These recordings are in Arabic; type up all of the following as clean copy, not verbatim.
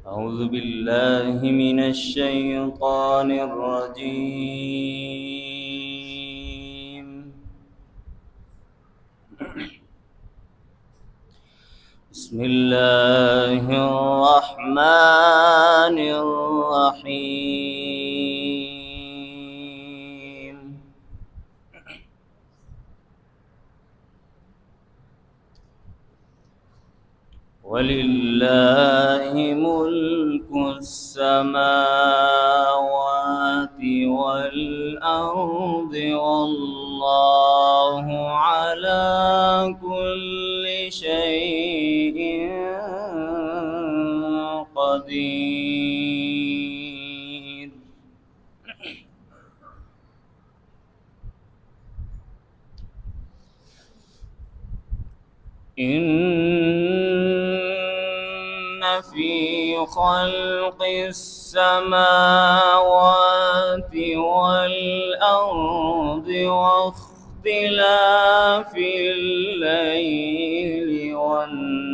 أعوذ بالله من الشيطان الرجيم. بسم الله الرحمن الرحيم. ولله ملك السماوات والأرض والله على كل شيء قدير. إن في خلق السماوات والأرض واختلاف الليل والنهار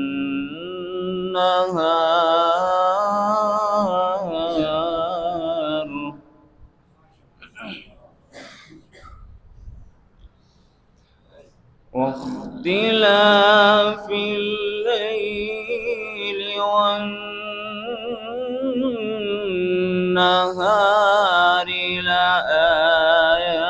واختلاف الليل والنهار لآيات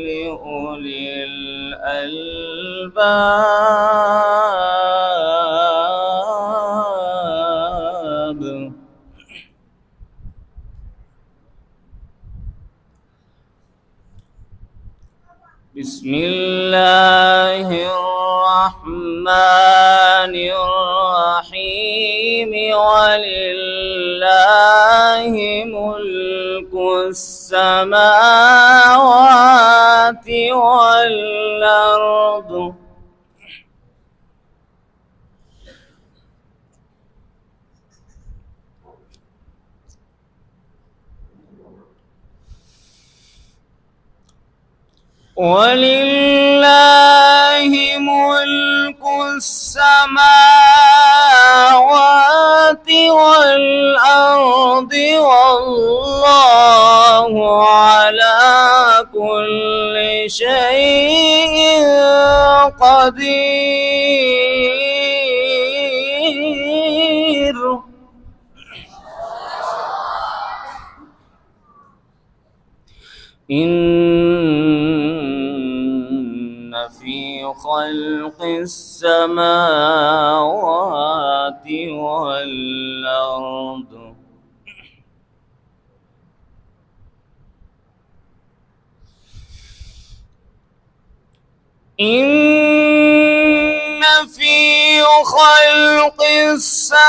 لأولي الألباب. بسم الله الرحمن الرحيم. ولله ملك السماوات والأرض ولله ملك السماوات والأرض والله على كل شيء قدير. إن في خلق السماوات والأرض إن في خلق السماوات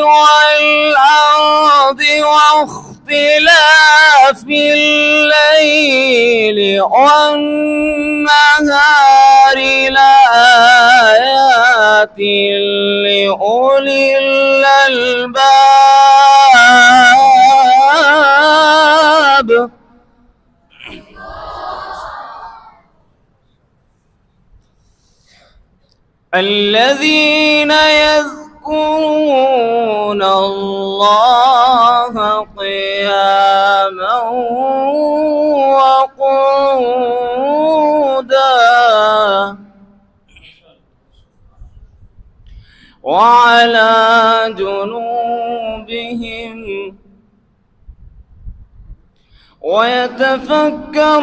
والأرض واختلاف الليل والنهار لآيات لأولي الألباب. الذين يذكرون الله قياما وقعودا وعلى جنوبهم ويتفكرون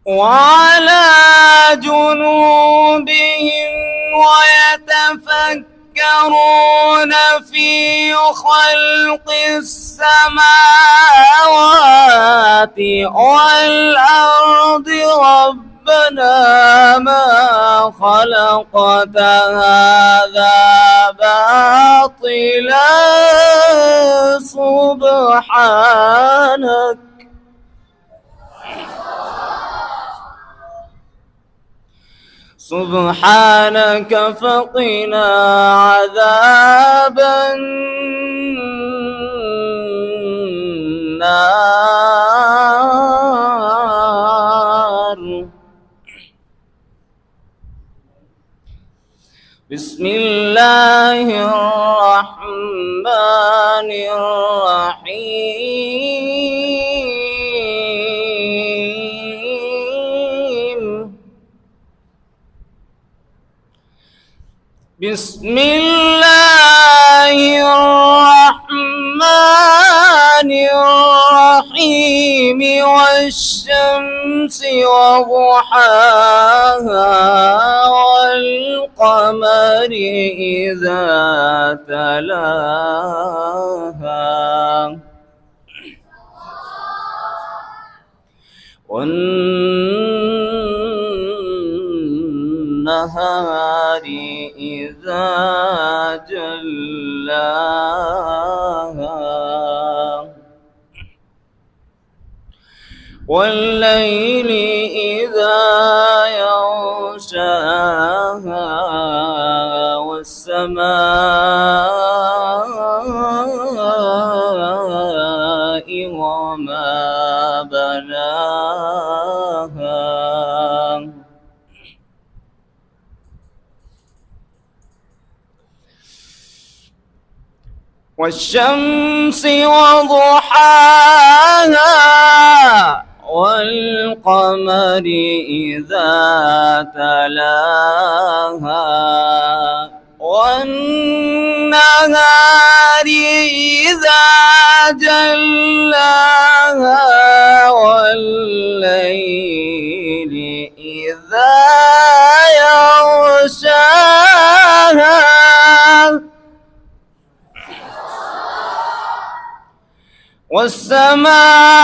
وعلى جنوبهم ويتفكرون في خلق السماوات والأرض ربنا ما خلقت هذا باطلا سبحانك سبحانك فقنا عذاب النار. بسم الله الرحمن الرحيم. بسم الله الرحمن الرحيم. والشمس وضحاها والقمر إذا تلاها والنهار إذا جلاها والليل إذا يغشاها والسماء وما بناها والشمس وضحاها والقمر إذا تلاها والنهار إذا جلاها والليل إذا يغشاها والسماء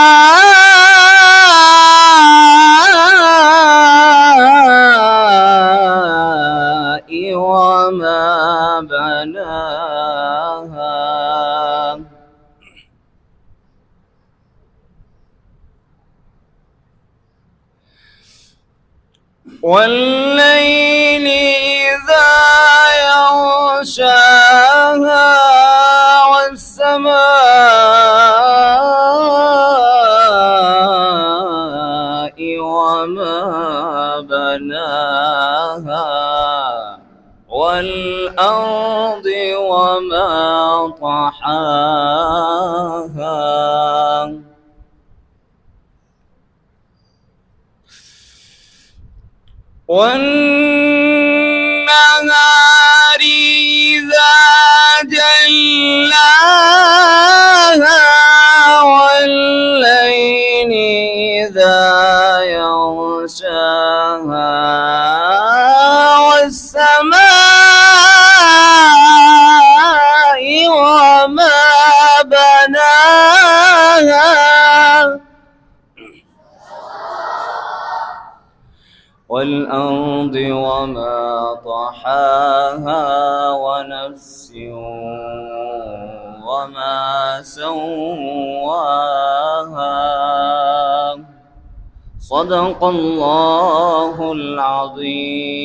وما بناها والليل إذا يغشاها والسماء وما بناها والأرض وما طحاها والنهار إذا جلاها والليل إذا يغشاها والسماء وما بناها والأرض وما طحاها ونفس وما سواها صدق الله العظيم.